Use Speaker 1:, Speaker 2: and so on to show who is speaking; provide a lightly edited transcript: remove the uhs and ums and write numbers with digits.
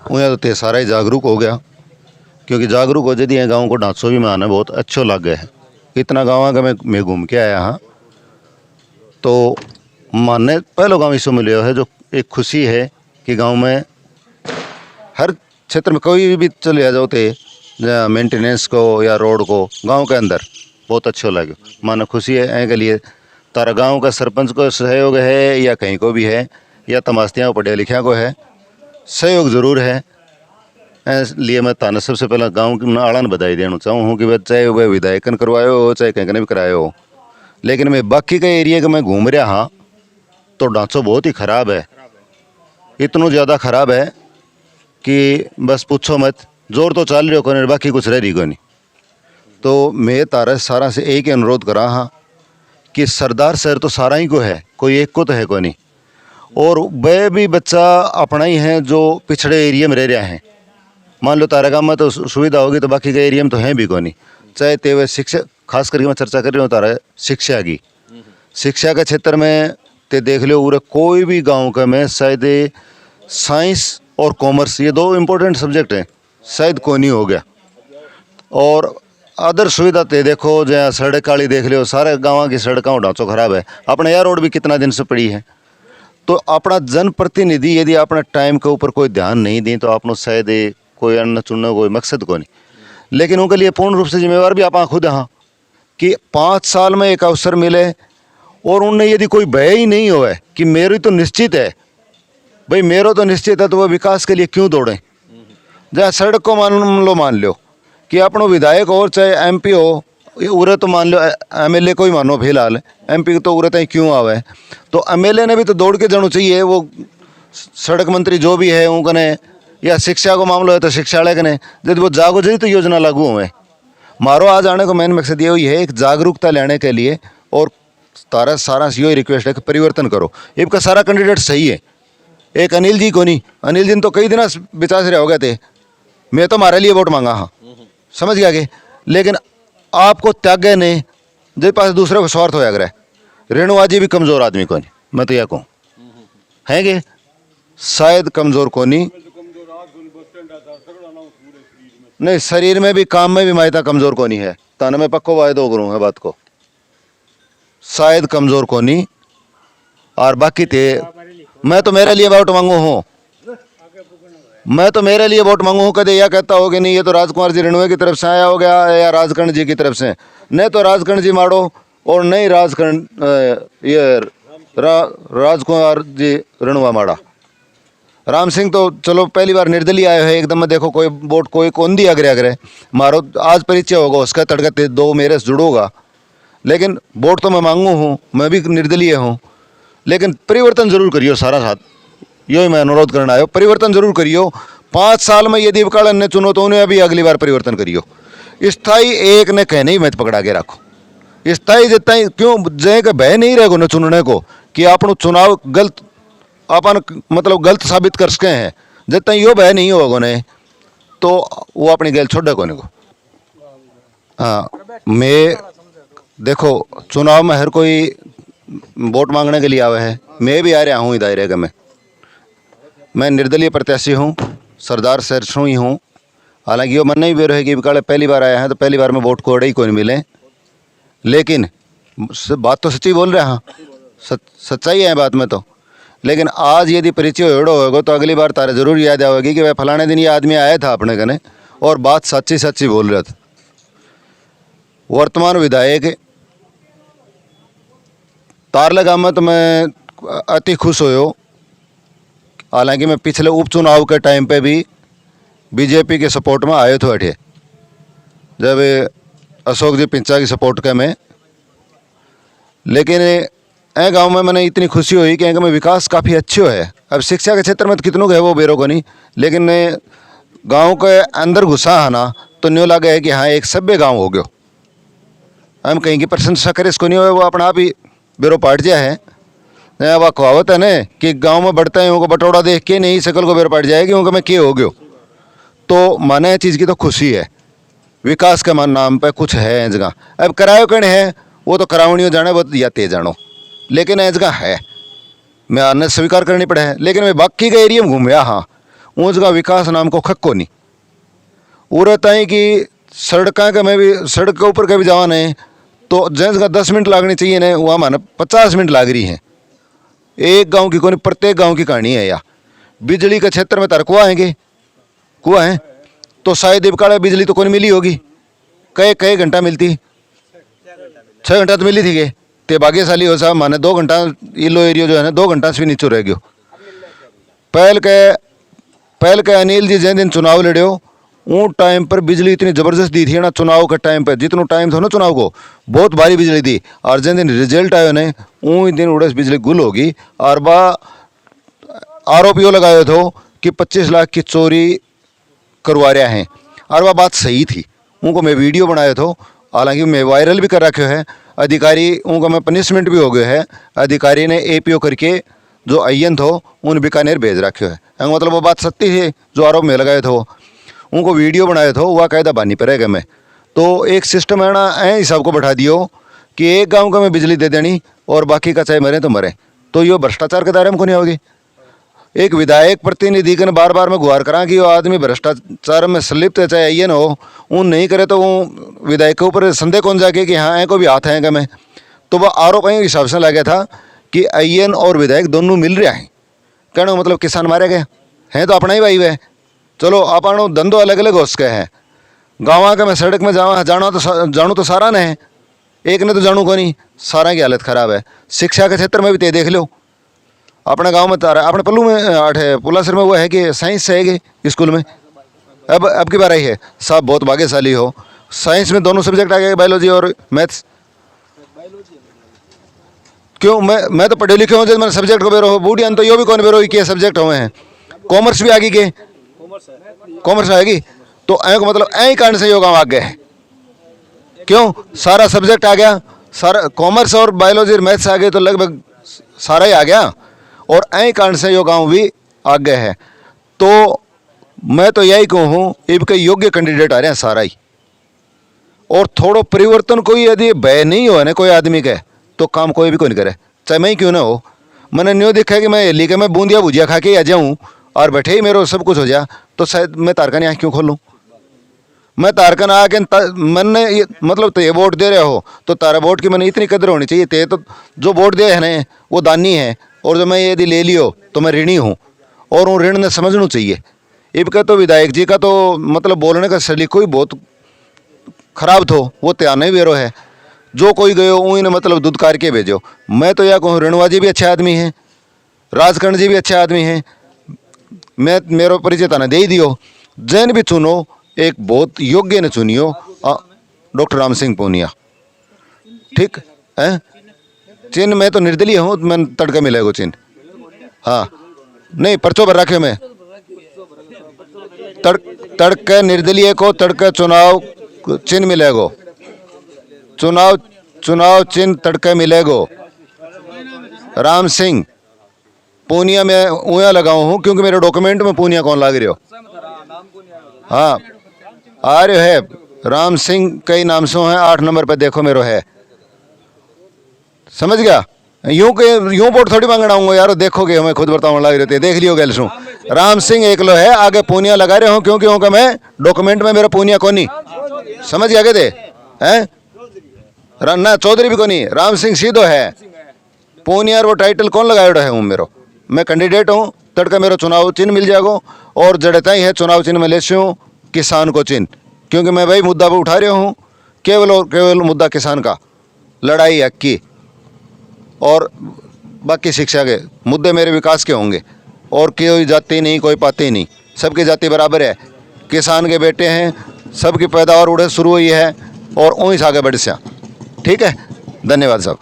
Speaker 1: वह तो सारा ही जागरूक हो गया, क्योंकि जागरूक हो जाती है गाँव को ढांचो भी माने बहुत अच्छो लग गया है। इतना गाँव का मैं घूम के आया हाँ, तो मानने पहले गाँव इसमें मिले है जो एक खुशी है कि गांव में हर क्षेत्र में कोई भी चले आ जाओ तो मेंटेनेंस को या रोड को गांव के अंदर बहुत अच्छा लगे। मानो खुशी है के लिए तारा गांव का सरपंच को सहयोग है या कहीं को भी है या तमास्तियाँ पढ़े लिखा को है, सहयोग ज़रूर है। लिए मैं ताना सबसे पहले गाँव की आड़ान बधाई देना चाहूँ कि वह चाहे वह विधायकन करवाए हो चाहे कहीं भी कराए हो, लेकिन मैं बाकी के एरिया के मैं घूम रहा हाँ तो ढांचो बहुत ही ख़राब है। इतना ज़्यादा ख़राब है कि बस पूछो मत। जोर तो चल रही को बाकी कुछ रह रही को नहीं। तो मैं तारा सारा से एक ही अनुरोध करा हाँ कि सरदार शहर तो सारा ही को है, कोई एक को तो है को नहीं। और वह भी बच्चा अपना ही है जो पिछड़े एरिया में रह रहा है। मान लो तारा गाँव में तो सुविधा होगी तो बाकी के एरिया में तो है भी को नहीं। चाहे ते वह शिक्षा, खास करके मैं चर्चा कर रही हूँ तारा शिक्षा की, शिक्षा के क्षेत्र में ते देख लो पूरे कोई भी गाँव का में शायद साइंस और कॉमर्स ये दो इम्पोर्टेंट सब्जेक्ट हैं, शायद कोई नहीं हो गया। और अदर सुविधा ते देखो जहाँ सड़क काली देख लो, सारे गाँव की सड़कों ढांचो खराब है। अपने यह रोड भी कितना दिन से पड़ी है। तो अपना जनप्रतिनिधि यदि अपना टाइम के ऊपर कोई ध्यान नहीं दें तो आपने शायद कोई अन्न चुनने कोई मकसद को नहीं। लेकिन उनके लिए पूर्ण रूप से जिम्मेवार भी आप खुद हाँ कि 5 साल में एक अवसर मिले और उनने यदि कोई भय ही नहीं हो है कि मेरी तो निश्चित है भाई, मेरा तो निश्चित है, तो वह विकास के लिए क्यों दौड़े। जहाँ सड़क को मान लो कि अपनो विधायक हो चाहे एमपी हो, उरे तो मान लो एमएलए को ही मानो फिलहाल, एमपी तो उरे तक क्यों आवे। तो एमएलए ने भी तो दौड़ के जाना चाहिए। वो सड़क मंत्री जो भी है उनकने, या शिक्षा को मामलो है तो शिक्षालय कने जब वो जागो जी तो योजना लागू हुए। मारो आज आने का मेन मकसद ये है एक जागरूकता लेने के लिए। और तारा सारा यो रिक्वेस्ट है कि परिवर्तन करो। इनका सारा कैंडिडेट सही है, एक अनिल जी को नहीं। अनिल जी तो कई दिन बिचा से रह हो गए थे, मैं तो हमारे लिए वोट मांगा हाँ, समझ गया कि। लेकिन आपको त्यागे नहीं, जिस पास दूसरे को स्वार्थ होया करे। रेणुआ जी भी कमज़ोर आदमी को नहीं, मैं तो यह कहूँ है कि शायद कमज़ोर को नहीं, शरीर में भी काम में भी मायता कमज़ोर को नहीं है। ताना मैं पक्को वायदो करूँ है बात को, शायद कमज़ोर को नहीं। और बाकी थे मैं तो मेरे लिए वोट मांगू हूँ, मैं तो मेरे लिए वोट मांगू हूँ। कदे यह कहता हो कि नहीं ये तो राजकुमार जी रेणुए की तरफ से आया हो गया या राजकर्ण जी की तरफ से, नहीं तो राजकर्ण जी मारो और नहीं ये राजकुमार जी रेणुआ माड़ा। राम सिंह तो चलो पहली बार निर्दलीय आए हैं एकदम में, देखो कोई वोट कोई कौन दी अग्रे अग्रे मारो आज परिचय होगा उसका तड़का दो मेरे से जुड़ोगा। लेकिन वोट तो मैं मांगू हूँ, मैं भी निर्दलीय हूँ, लेकिन परिवर्तन जरूर करियो सारा साथ। यो मैं अनुरोध करना आयो, परिवर्तन जरूर करियो। 5 साल में यदि कालन ने चुनो तो उन्हें अभी अगली बार परिवर्तन करियो। स्थाई एक ने कहने ही मत पकड़ा के रखो। स्थाई जितना क्यों जय का भय नहीं रहेगा न चुनने को कि आपनो चुनाव गलत अपन मतलब गलत साबित कर सके हैं, जितना यो भय नहीं होगा ने तो वो अपनी गैल छोड़ को नहीं को। हाँ मैं देखो चुनाव में हर कोई वोट मांगने के लिए आवे है, मैं भी आ रहा हूँ दायरे का। मैं निर्दलीय प्रत्याशी हूँ, सरदार शहर से ही हूँ। हालांकि ये मन नहीं भी रहे कि पहली बार आया है तो पहली बार में वोट को अड़े ही कोई मिले, लेकिन बात तो सच्ची बोल रहे हाँ, सच्चाई है बात में तो। लेकिन आज यदि परिचय एड़ो होगा तो अगली बार तारे जरूर याद आएगी कि वह फलाने दिन ये आदमी आया था अपने कने और बात सच्ची सच्ची बोल रहा था। वर्तमान विधायक तारला गाँव में तो मैं अति खुश हो। हालांकि मैं पिछले उपचुनाव के टाइम पे भी बीजेपी के सपोर्ट में आए थे अठे, जब अशोक जी पिंचा की सपोर्ट के में। लेकिन ए गांव में मैंने इतनी खुशी हुई कि में विकास काफ़ी अच्छे है। अब शिक्षा के क्षेत्र में तो कितनों है वो बेरो को नहीं, लेकिन गांव के अंदर घुसा है ना तो न्यू लगा है कि हाँ एक सभ्य गांव हो गयो। हम कहीं की प्रशंसा करे इसको नहीं हो, वो अपना आप ही बेरो पाट जाए है। वह कहावत है ना कि गांव में बढ़ता है उनको बटोड़ा देख के नहीं शकल को बेर पड़ जाएगी उनको मैं क्या हो गयो। तो माने चीज़ की तो खुशी है, विकास के नाम पे कुछ है एज जगह। अब करायो कण है वो तो करावणियों जाने वो या ते जानो, लेकिन एज जगह है मैं आने स्वीकार करनी पड़े है। लेकिन मैं बाकी के एरिया में घूमया हाँ, ऊँच का विकास नाम को खक्को नहीं उरता है कि सड़क के में भी सड़क के ऊपर कभी जावा नहीं तो जेंस का 10 मिनट लागनी चाहिए ना वहाँ माना 50 मिनट लाग रही है। एक गांव की कोई प्रत्येक गांव की कहानी है। या बिजली के क्षेत्र में तार कुआ है कुआ है तो शायद इबकाड़ा बिजली तो कोई मिली होगी कई कई घंटा मिलती 6 घंटा तो मिली थी के ते भाग्यशाली हो साहब माने 2 घंटा इलो एरिया जो है ना 2 घंटा से भी नीचे रह गयो। पहल के अनिल जी जिस दिन चुनाव लड़ो उन टाइम पर बिजली इतनी ज़बरदस्त दी थी ना चुनाव के टाइम पर जितना टाइम था ना चुनाव को बहुत भारी बिजली दी और जिस दिन रिजल्ट आयो ने उन दिन उड़े बिजली गुल होगी। और बा आरोप यो लगायो थो कि 25 लाख की चोरी करवा रहा है और वह बात सही थी। उनको मैं वीडियो बनाया था हालांकि मैं वायरल भी कर रखे है। अधिकारी उनको मैं पनिशमेंट भी हो गया है। अधिकारी ने APO करके जो अय्यन थो उन बीकानेर भेज रखे है। मतलब वो बात सत्य है जो आरोप में लगाए थे उनको वीडियो बनाया था वह कायदा बानी पर रहेगा। मैं तो एक सिस्टम है ना ऐ हिसाब को बैठा दियो कि एक गांव का मैं बिजली दे देनी और बाकी का चाहे मरे तो मरे तो ये भ्रष्टाचार के दायरे में को नहीं होगी। एक विधायक प्रतिनिधि के बार बार मैं गुहार करा कि वो आदमी भ्रष्टाचार में संलिप्त है चाहे अय्यन हो उन नहीं करे तो वो विधायक के ऊपर संदेह कौन जाके कि हाँ को भी हाथ है मैं। तो वह आरोप हिसाब से लगा था कि अय्यन और विधायक दोनों मिल रहा है कहने का मतलब किसान मारे गए हैं तो अपना ही भाई वह चलो अपन धंधो अलग अलग हो सके है। गाँव का मैं सड़क में जानू तो सारा ने है एक ने तो जानू को नहीं सारा की हालत ख़राब है। शिक्षा के क्षेत्र में भी ते देख लो अपने गांव में तारा अपने पल्लू में आठे पुलासर में वो है कि साइंस से है कि स्कूल में अब की बार आई है साहब बहुत भाग्यशाली हो। साइंस में दोनों सब्जेक्ट आ गए बायोलॉजी और मैथ्स। क्यों मैं तो पढ़े लिखे हूँ जब मैंने सब्जेक्ट को बेरो हो बूढ़ियान तो यो भी कौन बेरो के सब्जेक्ट हुए हैं। कॉमर्स भी आगे के कॉमर्स आएगी तो ऐ को मतलब ऐ कारण से यो गाँव आगे है। क्यों सारा सब्जेक्ट आ गया सारा कॉमर्स और बायोलॉजी और मैथ्स आ गए तो लगभग सारा ही आ गया और ऐ कारण से यो गांव भी आगे है। तो मैं तो यही कहूँ इनके योग्य कैंडिडेट आ रहे हैं सारा ही और थोड़ो परिवर्तन कोई यदि भय नहीं हो ना कोई आदमी के तो काम कोई भी कोई नहीं करे चाहे मैं ही क्यों ना हो। मैंने न्यू देखा है कि मैं हिली के मैं बूंदिया भुजिया खा के आ जाऊँ और बैठे ही मेरा सब कुछ हो जाए तो शायद मैं तारका नहीं आँख क्यों खोलूँ। मैं तारकन आके मन ने मतलब तो ये वोट दे रहे हो तो तारा वोट की मैंने इतनी कदर होनी चाहिए ते तो जो वोट दे है ना वो दानी है और जो मैं यदि ले लियो तो मैं ऋणी हूँ और उन ऋण ने समझना चाहिए। इनका तो विधायक जी का तो मतलब बोलने का सलीका ही बहुत खराब थो वो त्यान ही बेरो है जो कोई गयो उन्हीं ने मतलब दुदकार के भेजो। मैं तो यह कहूँ ऋणवाजी भी अच्छे आदमी हैं राजकर्ण जी भी अच्छे आदमी हैं मैं मेरा परिचय ताना दे ही दियो जैन भी चुनो एक बहुत योग्य ने चुनियो डॉक्टर राम सिंह पूनिया ठीक है। चिन्ह मैं तो निर्दलीय हूँ मैं तड़का मिलेगा चिन्ह हाँ नहीं पर्चो भर रखे मैं तड़के निर्दलीय को तड़के चुनाव चिन्ह मिलेगो चुनाव चिन्ह तड़के मिलेगो। राम सिंह पूनिया में ऊँया लगाऊँ हूँ क्योंकि मेरे डॉक्यूमेंट में पूनिया कौन लाग रही हो हाँ आ रहे है राम सिंह कई नाम से हैं 8 नंबर पे देखो मेरो है समझ गया। यूं वोट थोड़ी मांगना आऊंगा यार देखोगे हमें खुद बताऊँ लग रहे थे देख लियो गैल सू राम सिंह एकलो है आगे पूनिया लगा रहे हो क्योंकि मैं डॉक्यूमेंट में मेरा पूनिया कोनी समझ गया थे हैं ना चौधरी भी कोनी राम सिंह सीधो है पूनिया वो टाइटल कौन लगाया है हूँ मेरो मैं कैंडिडेट हूँ तड़का मेरा चुनाव चिन्ह मिल जाएगा और जड़ता ही है चुनाव चिन्ह में ले किसान को चिन्ह क्योंकि मैं वही मुद्दा पर उठा रहा हूँ केवल और केवल मुद्दा किसान का लड़ाई हक की और बाकी शिक्षा के मुद्दे मेरे विकास के होंगे और कोई जाति नहीं कोई पाति नहीं सबकी जाति बराबर है। किसान के बेटे हैं सबकी पैदावार उड़े शुरू हुई है और वहीं से आगे बढ़ से ठीक है। धन्यवाद साहब।